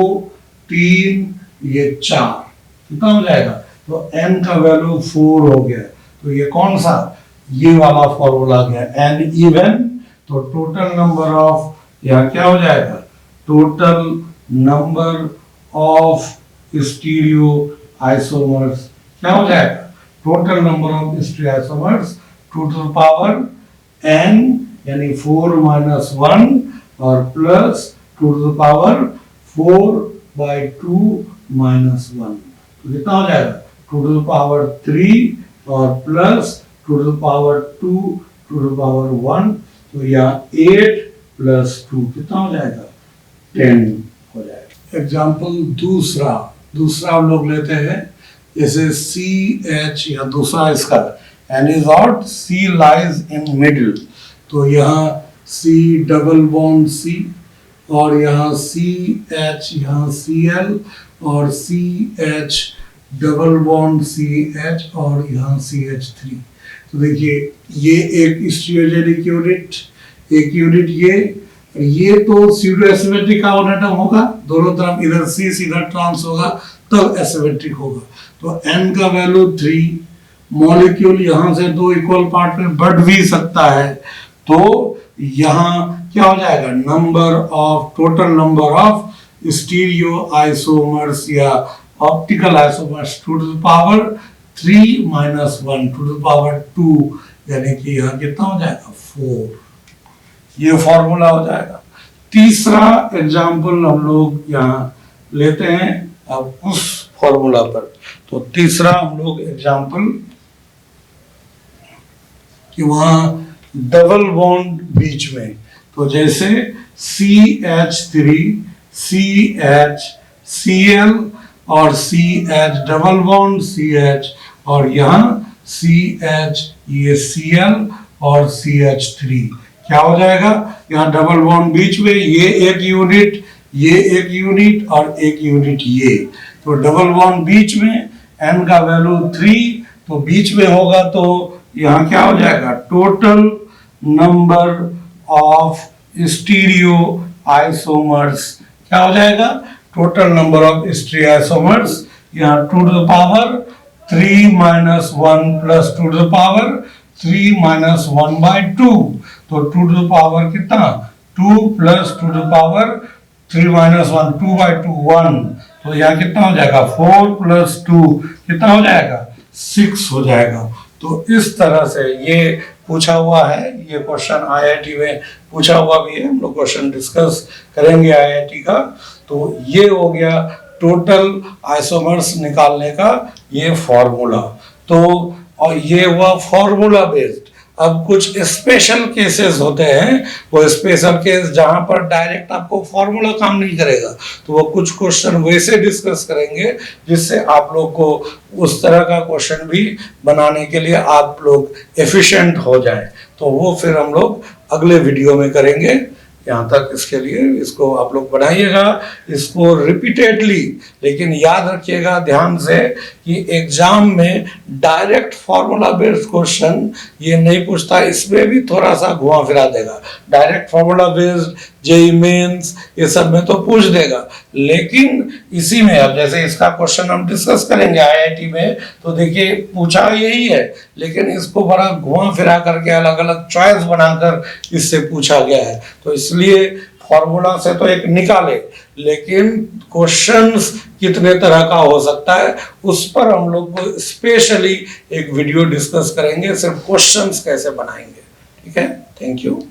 3 ये 4, कितना हो जाएगा, तो n का वैल्यू 4 हो गया। तो ये कौन सा, ये वाला फॉर्मूला गया, n इवन, तो टोटल नंबर ऑफ यहाँ क्या हो जाएगा, total number of stereo isomers क्या हो जाएगा, total number of stereo isomers 2 to the power n यानी 4 minus 1 और plus 2 to the power 4 by 2 minus 1, तो कितना हो जाएगा 2 to the power 3 और plus 2 to the power 2 to the power 1, तो यहाँ 8 plus 2 कितना हो जाएगा 10 हो जाएगा। एग्जाम्पल दूसरा हम लोग लेते हैं, जैसे CH या दूसरा इसका N is odd, C lies in middle, तो यहाँ C डबल बॉन्ड C और यहाँ CH यहाँ Cl और CH डबल बॉन्ड CH और यहाँ CH3, तो देखिए ये एक स्टीरियोजेनिक यूनिट, एक यूनिट ये तो स्यूडो एसिमेट्रिक कार्बन एटम होगा, दोनों तरफ इधर C सीधा ट्रांस होगा तब एसिमेट्रिक होगा। तो n का वैल्यू 3, मॉलिक्यूल यहाँ से दो इक्वल पार्ट में बढ़ भी सकता है, तो यहाँ क्या हो जाएगा, total number of stereo isomers या optical isomers 2 to the power 3 minus 1 to the power 2, यानी कि यहाँ कितना हो जाएगा 4। ये फॉर्मूला हो जाएगा। तीसरा एग्जाम्पल हम लोग यहाँ लेते हैं अब उस फॉर्मूला पर। तो तीसरा हम लोग एग्जाम्पल कि वहां डबल बॉन्ड बीच में, तो जैसे CH3 CH Cl और CH डबल बॉन्ड CH, और यहाँ CH ये Cl और CH3, क्या हो जाएगा? यहाँ डबल बॉन्ड बीच में, ये एक यूनिट, ये एक यूनिट और एक यूनिट ये, तो डबल बॉन्ड बीच में, n का वैल्यू 3, तो बीच में होगा तो यहाँ क्या हो जाएगा? Total number of stereo isomers क्या हो जाएगा? Total number of stereo isomers, यहाँ 2 to the power 3 minus 1 plus 2 to the power 3 minus 1 by 2, तो 2 to the power कितना? 2 plus 2 to the power 3 minus 1 2 by 2 1, तो यहाँ कितना हो जाएगा? 4 plus 2 कितना हो जाएगा? 6 हो जाएगा। तो इस तरह से ये पूछा हुआ है, ये क्वेश्चन IIT में पूछा हुआ भी है, हम लोग क्वेश्चन डिस्कस करेंगे IIT का। तो ये हो गया टोटल आइसोमर्स निकालने का ये फॉर्मूला। तो और ये हुआ फॉर्मूला बेस्ड। अब कुछ स्पेशल केसेस होते हैं, वो स्पेशल केस जहां पर डायरेक्ट आपको फॉर्मूला काम नहीं करेगा, तो वो कुछ क्वेश्चन वैसे डिस्कस करेंगे जिससे आप लोग को उस तरह का क्वेश्चन भी बनाने के लिए आप लोग एफिशिएंट हो जाएं। तो वो फिर हम लोग अगले वीडियो में करेंगे। यहाँ तक इसके लिए इसको आप लोग बढ़ाइएगा, इसको रिपीटेडली, लेकिन याद रखिएगा ध्यान से कि एग्जाम में डायरेक्ट फॉर्मूला बेस्ड क्वेश्चन ये नहीं पूछता, इसमें भी थोड़ा सा घुमा फिरा देगा। Direct formula based JEE mains ये सब में तो पूछ देगा, लेकिन इसी में अब जैसे इसका क्वेश्चन हम डिस्कस करेंगे IIT में, तो देखिए पूछा यही है, लेकिन इसको बड़ा घुमा फिरा करके अलग अलग चॉइस बनाकर इससे पूछा गया है। तो इसलिए फॉर्मूला से तो एक निकाले, लेकिन क्वेश्चंस कितने तरह का हो सकता है उस पर हम लोग स्पेशली एक वीडियो डिस्कस करेंगे, सिर्फ क्वेश्चंस कैसे बनाएंगे। ठीक है, थैंक यू।